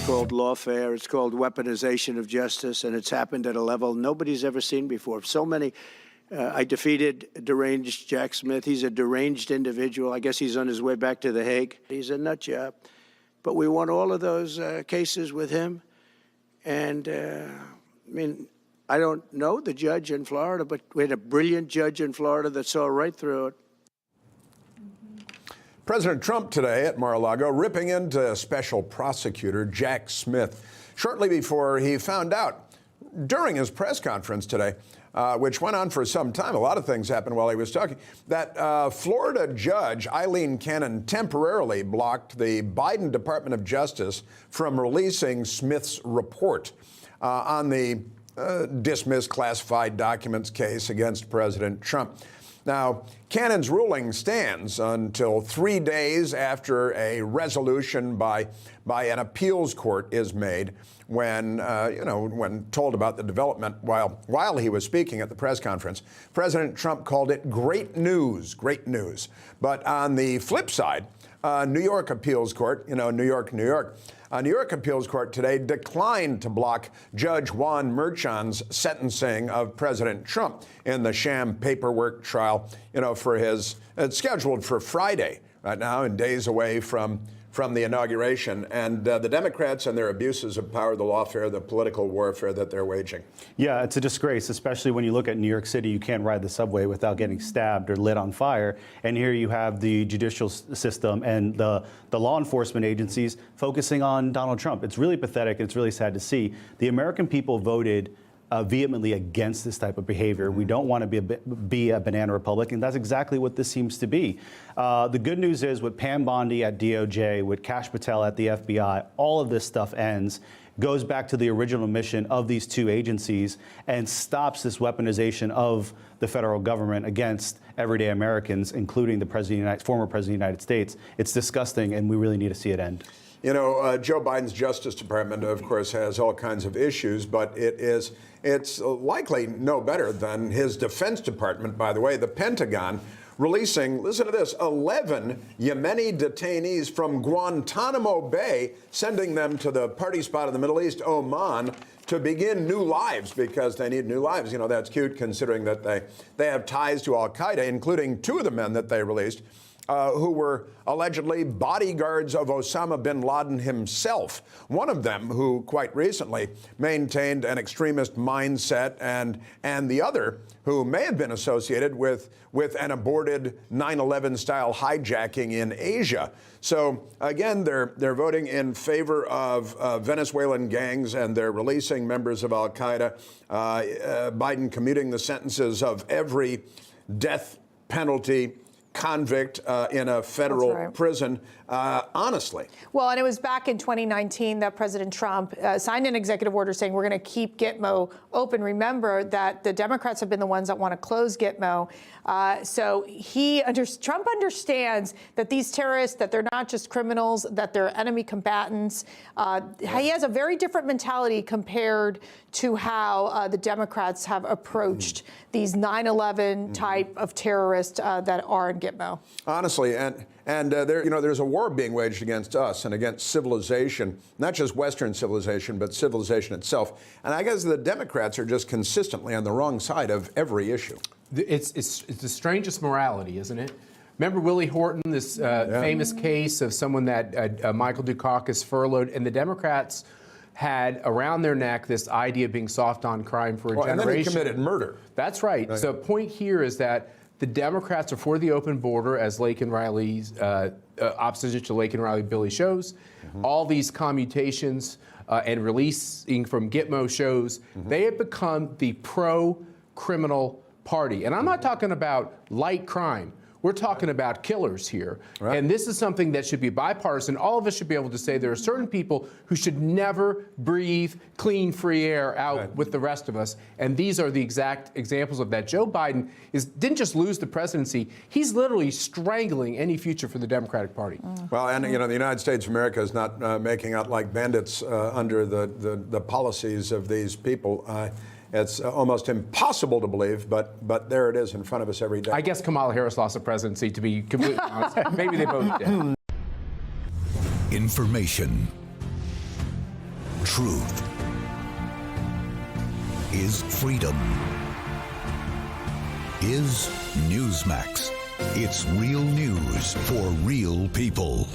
called lawfare. It's called weaponization of justice, and it's happened at a level nobody's ever seen before. So many. I defeated deranged Jack Smith. He's a deranged individual. I guess he's on his way back to The Hague. He's a nut job. But we won all of those cases with him. And, I mean, I don't know the judge in Florida, but we had a brilliant judge in Florida that saw right through it. President Trump today at Mar-a-Lago ripping into special prosecutor Jack Smith shortly before he found out during his press conference today, which went on for some time. A lot of things happened while he was talking, that Florida judge Eileen Cannon temporarily blocked the Biden Department of Justice from releasing Smith's report on the dismissed classified documents case against President Trump. Now, Cannon's ruling stands until 3 days after a resolution by an appeals court is made when, when told about the development while he was speaking at the press conference. President Trump called it great news, great news. But on the flip side, New York appeals court, New York. A New York appeals court today declined to block Judge Juan Merchan's sentencing of President Trump in the sham paperwork trial, it's scheduled for Friday right now and days away from the inauguration. And the Democrats and their abuses of power, the lawfare, the political warfare that they're waging. Yeah, it's a disgrace, especially when you look at New York City. You can't ride the subway without getting stabbed or lit on fire. And here you have the judicial system and the law enforcement agencies focusing on Donald Trump. It's really pathetic. It's really sad to see. The American people voted vehemently against this type of behavior. We don't want to be a banana republic, and that's exactly what this seems to be. The good news is with Pam Bondi at DOJ, with Kash Patel at the FBI, all of this stuff ends, goes back to the original mission of these two agencies, and stops this weaponization of the federal government against everyday Americans, including the former President of the United States. It's disgusting, and we really need to see it end. Joe Biden's Justice Department, of course, has all kinds of issues, but it's likely no better than his Defense Department, by the way, the Pentagon, releasing, listen to this, 11 Yemeni detainees from Guantanamo Bay, sending them to the party spot in the Middle East, Oman, to begin new lives because they need new lives. That's cute considering that they have ties to al-Qaeda, including two of the men that they released, who were allegedly bodyguards of Osama bin Laden himself. One of them who quite recently maintained an extremist mindset, and the other who may have been associated with an aborted 9/11 style hijacking in Asia. So again, they're voting in favor of Venezuelan gangs, and they're releasing members of al-Qaeda. Biden commuting the sentences of every death penalty convict in a federal prison, honestly. Well, and it was back in 2019 that President Trump signed an executive order saying we're going to keep Gitmo open. Remember that the Democrats have been the ones that want to close Gitmo. So Trump understands that these terrorists, that they're not just criminals, that they're enemy combatants. He has a very different mentality compared to how the Democrats have approached these 9/11 type of terrorists that are in Gitmo. Honestly, and there's a war being waged against us and against civilization, not just Western civilization, but civilization itself. And I guess the Democrats are just consistently on the wrong side of every issue. It's the strangest morality, isn't it? Remember Willie Horton, this famous case of someone that Michael Dukakis furloughed, and the Democrats had around their neck this idea of being soft on crime for a generation. And then he committed murder. That's right. So the point here is that the Democrats are for the open border, as Laken Riley's opposition to Laken Riley Billy shows. All these commutations and releasing from Gitmo shows, they have become the pro-criminal party. And I'm not talking about light crime. We're talking about killers here. Right. And this is something that should be bipartisan. All of us should be able to say there are certain people who should never breathe clean, free air out with the rest of us. And these are the exact examples of that. Joe Biden didn't just lose the presidency. He's literally strangling any future for the Democratic Party. Well, and the United States of America is not making out like bandits under the policies of these people. It's almost impossible to believe, but there it is in front of us every day. I guess Kamala Harris lost the presidency, to be completely honest. Maybe they both did. Information. truth is freedom. Is Newsmax. It's real news for real people.